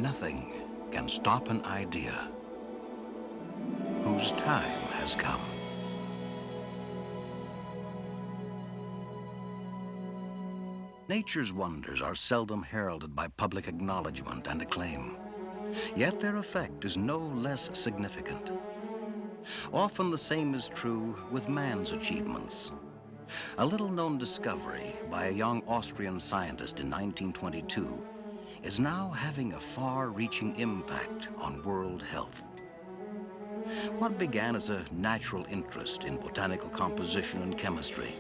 nothing can stop an idea whose time has come. Nature's wonders are seldom heralded by public acknowledgement and acclaim, yet their effect is no less significant. Often the same is true with man's achievements. A little-known discovery by a young Austrian scientist in 1922 is now having a far-reaching impact on world health. What began as a natural interest in botanical composition and chemistry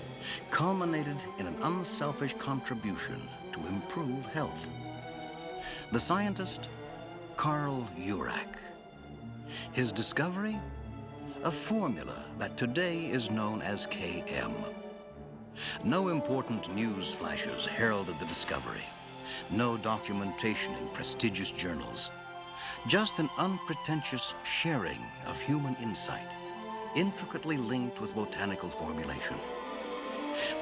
culminated in an unselfish contribution to improve health. The scientist, Karl Jurak. His discovery? A formula that today is known as KM. No important news flashes heralded the discovery. No documentation in prestigious journals. Just an unpretentious sharing of human insight, intricately linked with botanical formulation.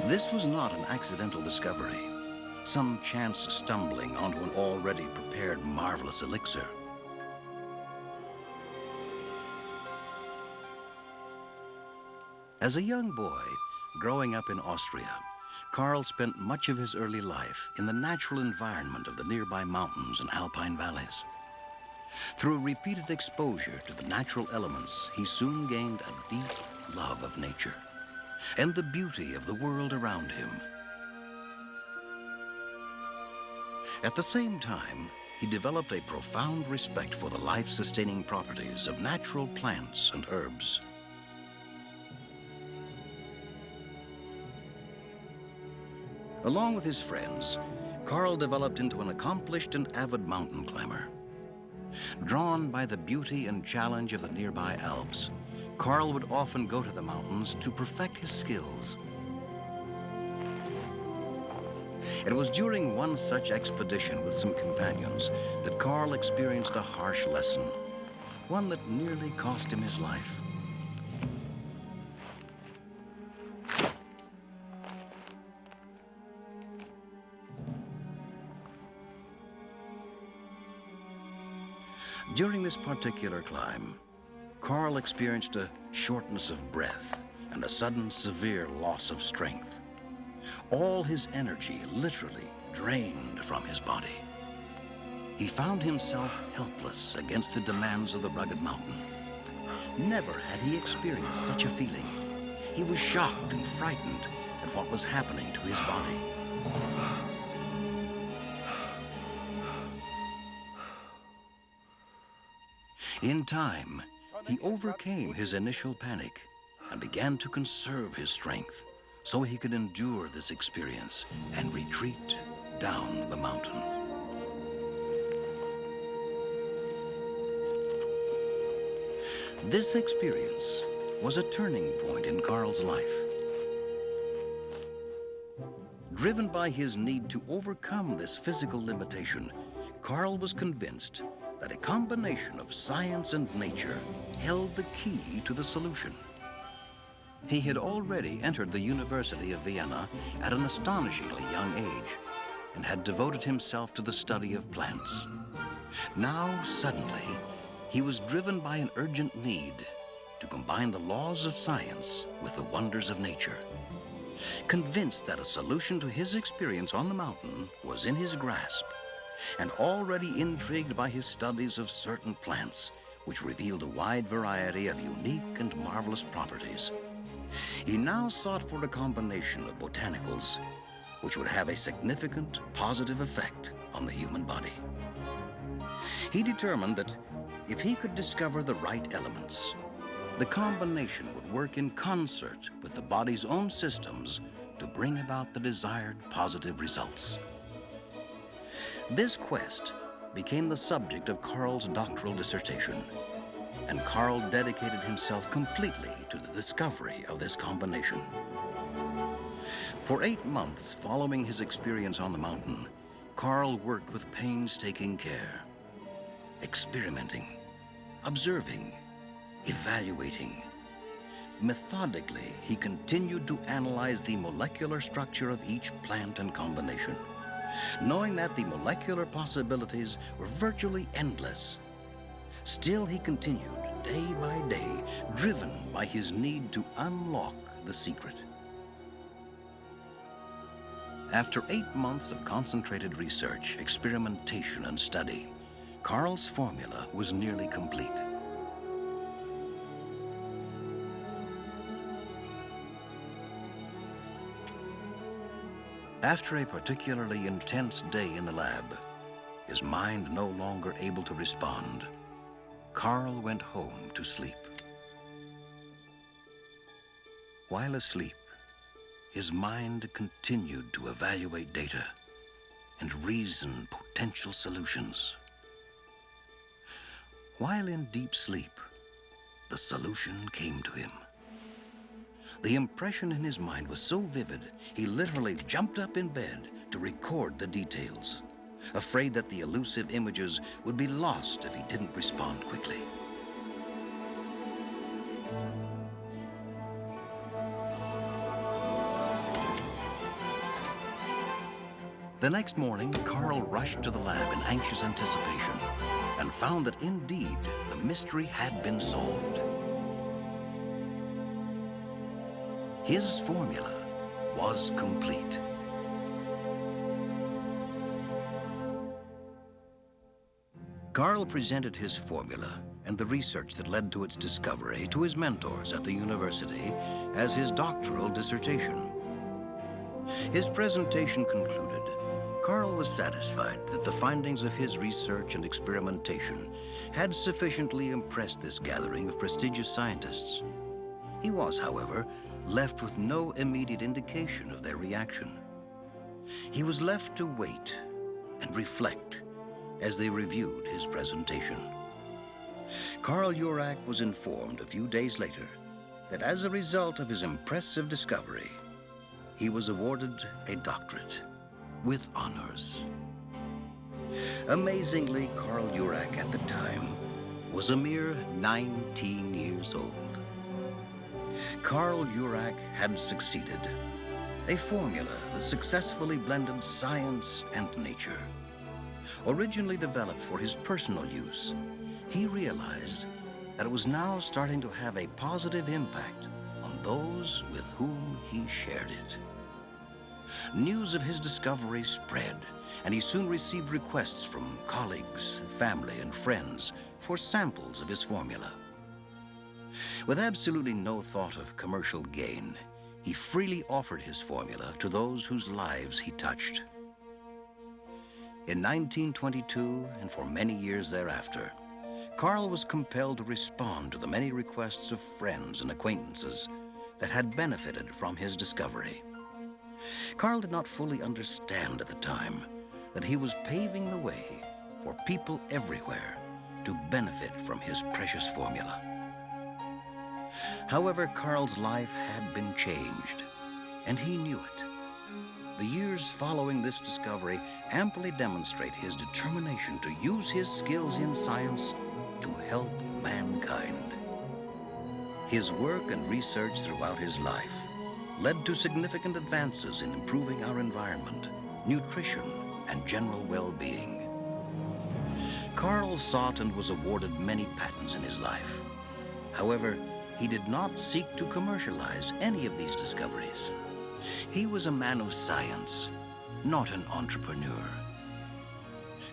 This was not an accidental discovery, some chance stumbling onto an already prepared marvelous elixir. As a young boy, growing up in Austria, Karl spent much of his early life in the natural environment of the nearby mountains and alpine valleys. Through repeated exposure to the natural elements, he soon gained a deep love of nature and the beauty of the world around him. At the same time, he developed a profound respect for the life-sustaining properties of natural plants and herbs. Along with his friends, Karl developed into an accomplished and avid mountain climber. Drawn by the beauty and challenge of the nearby Alps, Karl would often go to the mountains to perfect his skills. It was during one such expedition with some companions that Karl experienced a harsh lesson, one that nearly cost him his life. During this particular climb, Karl experienced a shortness of breath and a sudden severe loss of strength. All his energy literally drained from his body. He found himself helpless against the demands of the rugged mountain. Never had he experienced such a feeling. He was shocked and frightened at what was happening to his body. In time, he overcame his initial panic and began to conserve his strength so he could endure this experience and retreat down the mountain. This experience was a turning point in Karl's life. Driven by his need to overcome this physical limitation, Karl was convinced that a combination of science and nature held the key to the solution. He had already entered the University of Vienna at an astonishingly young age and had devoted himself to the study of plants. Now, suddenly, he was driven by an urgent need to combine the laws of science with the wonders of nature. Convinced that a solution to his experience on the mountain was in his grasp, and already intrigued by his studies of certain plants, which revealed a wide variety of unique and marvelous properties, he now sought for a combination of botanicals which would have a significant positive effect on the human body. He determined that if he could discover the right elements, the combination would work in concert with the body's own systems to bring about the desired positive results. This quest became the subject of Karl's doctoral dissertation, and Karl dedicated himself completely to the discovery of this combination. For 8 months following his experience on the mountain, Karl worked with painstaking care, experimenting, observing, evaluating. Methodically, he continued to analyze the molecular structure of each plant and combination, knowing that the molecular possibilities were virtually endless. Still, he continued day by day, driven by his need to unlock the secret. After 8 months of concentrated research, experimentation, and study, Karl's formula was nearly complete. After a particularly intense day in the lab, his mind no longer able to respond, Karl went home to sleep. While asleep, his mind continued to evaluate data and reason potential solutions. While in deep sleep, the solution came to him. The impression in his mind was so vivid, he literally jumped up in bed to record the details, afraid that the elusive images would be lost if he didn't respond quickly. The next morning, Karl rushed to the lab in anxious anticipation and found that indeed the mystery had been solved. His formula was complete. Karl presented his formula and the research that led to its discovery to his mentors at the university as his doctoral dissertation. His presentation concluded, Karl was satisfied that the findings of his research and experimentation had sufficiently impressed this gathering of prestigious scientists. He was, however, left with no immediate indication of their reaction. He was left to wait and reflect as they reviewed his presentation. Karl Jurak was informed a few days later that as a result of his impressive discovery, he was awarded a doctorate with honors. Amazingly, Karl Jurak at the time was a mere 19 years old. Karl Jurak had succeeded, a formula that successfully blended science and nature. Originally developed for his personal use, he realized that it was now starting to have a positive impact on those with whom he shared it. News of his discovery spread, and he soon received requests from colleagues, family, and friends for samples of his formula. With absolutely no thought of commercial gain, he freely offered his formula to those whose lives he touched. In 1922, and for many years thereafter, Karl was compelled to respond to the many requests of friends and acquaintances that had benefited from his discovery. Karl did not fully understand at the time that he was paving the way for people everywhere to benefit from his precious formula. However, Karl's life had been changed, and he knew it. The years following this discovery amply demonstrate his determination to use his skills in science to help mankind. His work and research throughout his life led to significant advances in improving our environment, nutrition, and general well-being. Karl sought and was awarded many patents in his life. However, he did not seek to commercialize any of these discoveries. He was a man of science, not an entrepreneur.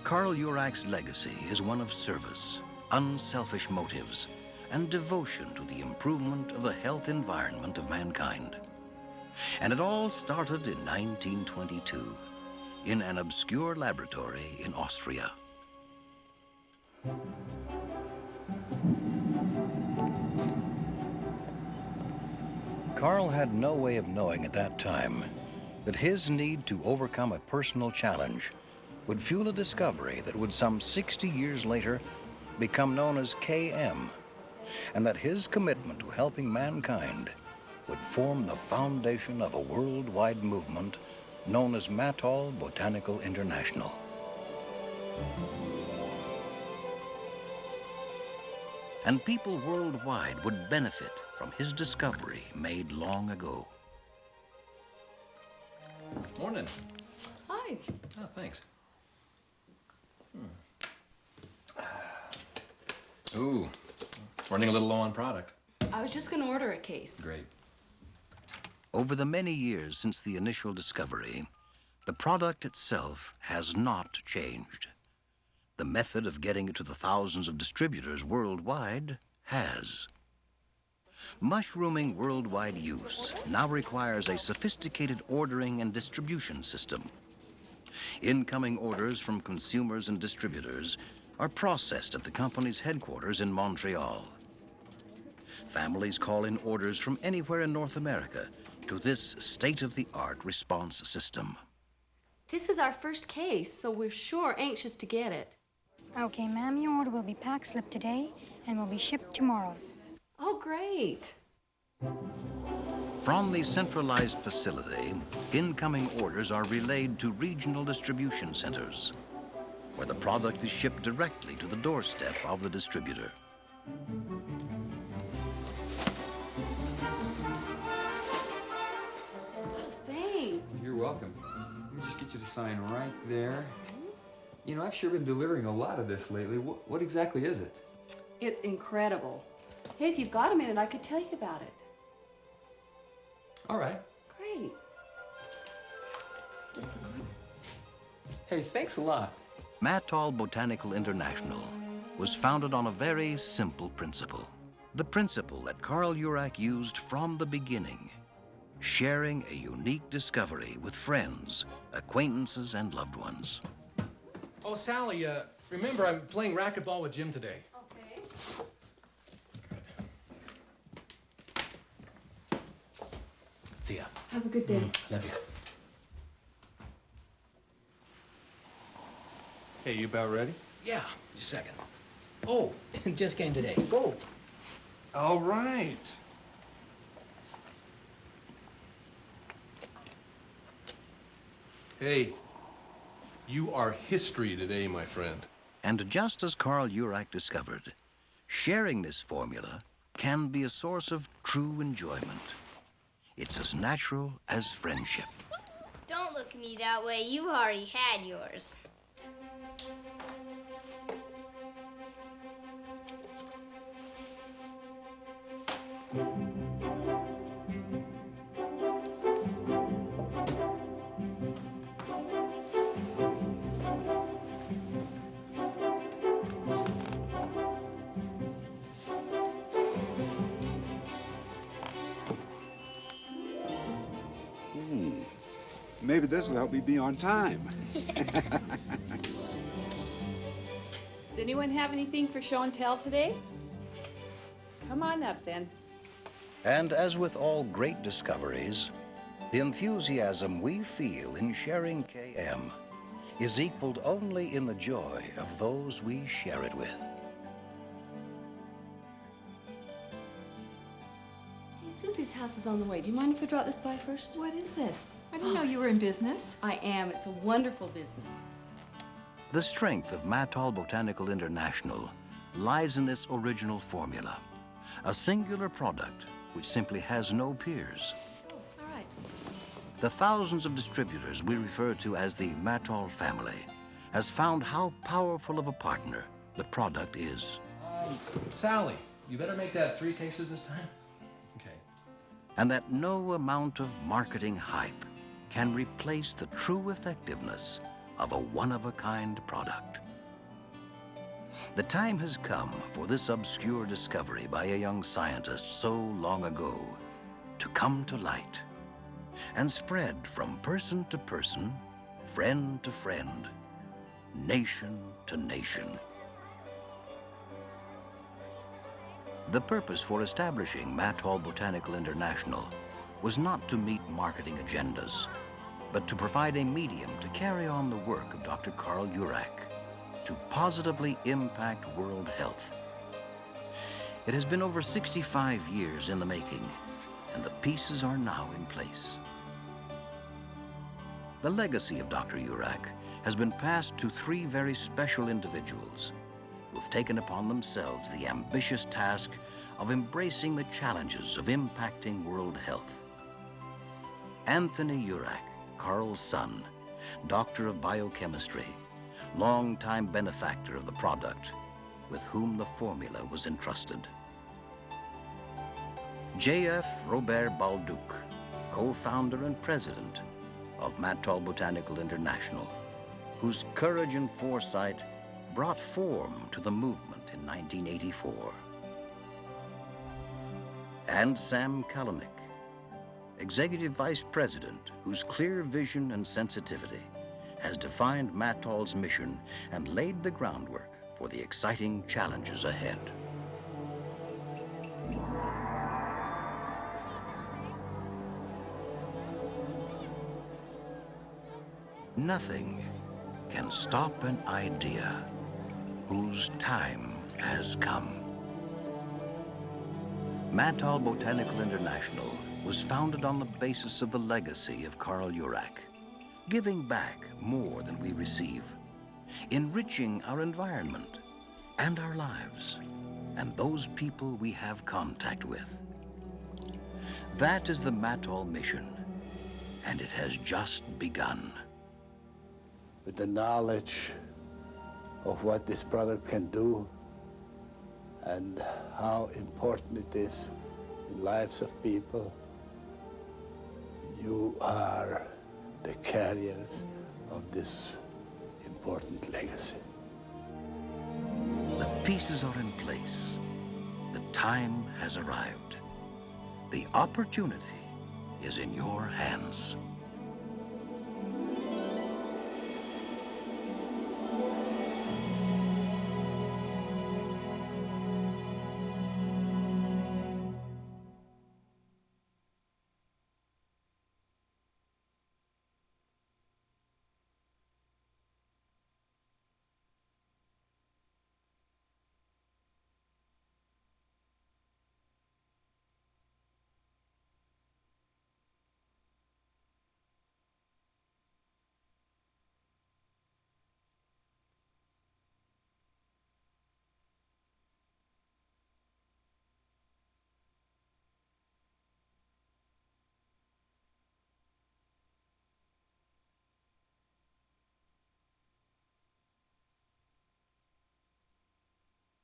Karl Jurak's legacy is one of service, unselfish motives, and devotion to the improvement of the health environment of mankind. And it all started in 1922 in an obscure laboratory in Austria. Karl had no way of knowing at that time that his need to overcome a personal challenge would fuel a discovery that would some 60 years later become known as KM, and that his commitment to helping mankind would form the foundation of a worldwide movement known as Matol Botanical International. And people worldwide would benefit from his discovery made long ago. Morning. Hi. drink. Oh, thanks. Ooh, running a little low on product. I was just going to order a case. Great. Over the many years since the initial discovery, the product itself has not changed. The method of getting it to the thousands of distributors worldwide has. Mushrooming worldwide use now requires a sophisticated ordering and distribution system. Incoming orders from consumers and distributors are processed at the company's headquarters in Montreal. Families call in orders from anywhere in North America to this state-of-the-art response system. This is our first case, so we're sure anxious to get it. Okay, ma'am, your order will be pack slipped today and will be shipped tomorrow. Oh, great. From the centralized facility, incoming orders are relayed to regional distribution centers, where the product is shipped directly to the doorstep of the distributor. Thanks. You're welcome. Let me just get you to sign right there. You know, I've sure been delivering a lot of this lately. What exactly is it? It's incredible. Hey, if you've got a minute, I could tell you about it. All right. Great. Just a moment. Hey, thanks a lot. Matol Botanical International was founded on a very simple principle. The principle that Karl Jurak used from the beginning: sharing a unique discovery with friends, acquaintances, and loved ones. Oh, Sally, remember I'm playing racquetball with Jim today. Okay. See ya. Have a good day. Love you. Hey, you about ready? Yeah, just a second. Oh, it just came today. Go. All right. Hey, you are history today, my friend. And just as Karl Jurak discovered, sharing this formula can be a source of true enjoyment. It's as natural as friendship. Don't look at me that way. You already had yours. Maybe this will help me be on time. Does anyone have anything for show and tell today? Come on up then. And as with all great discoveries, the enthusiasm we feel in sharing KM is equaled only in the joy of those we share it with. Hey, Susie's house is on the way. Do you mind if I drop this by first? What is this? I didn't know you were in business. I am. It's a wonderful business. The strength of Matol Botanical International lies in this original formula, a singular product which simply has no peers. Oh, all right. The thousands of distributors we refer to as the Matol family has found how powerful of a partner the product is. Sally, you better make that 3 cases this time. Okay. And that no amount of marketing hype can replace the true effectiveness of a one-of-a-kind product. The time has come for this obscure discovery by a young scientist so long ago to come to light and spread from person to person, friend to friend, nation to nation. The purpose for establishing Matol Botanical International was not to meet marketing agendas, but to provide a medium to carry on the work of Dr. Karl Jurak to positively impact world health. It has been over 65 years in the making, and the pieces are now in place. The legacy of Dr. Jurak has been passed to 3 very special individuals who have taken upon themselves the ambitious task of embracing the challenges of impacting world health. Anthony Jurak, Karl's son, doctor of biochemistry, longtime benefactor of the product, with whom the formula was entrusted. J.F. Robert Balduc, co-founder and president of Matol Botanical International, whose courage and foresight brought form to the movement in 1984. And Sam Kalanick, executive vice president, whose clear vision and sensitivity has defined Matol's mission and laid the groundwork for the exciting challenges ahead. Nothing can stop an idea whose time has come. Matol Botanical International was founded on the basis of the legacy of Karl Jurak, giving back more than we receive, enriching our environment and our lives, and those people we have contact with. That is the Matol mission, and it has just begun. With the knowledge of what this product can do and how important it is in lives of people, you are the carriers of this important legacy. The pieces are in place. The time has arrived. The opportunity is in your hands.